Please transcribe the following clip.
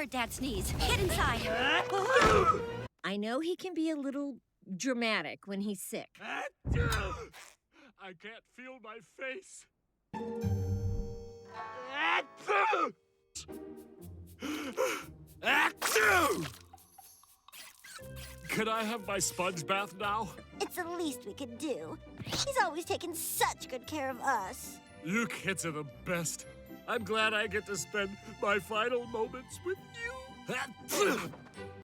hurt Dad sneeze. Get inside. I know he can be a little dramatic when he's sick. I can't feel my face. Could I have my sponge bath now? It's the least we can do. He's always taken such good care of us. You kids are the best. I'm glad I get to spend my final moments with you.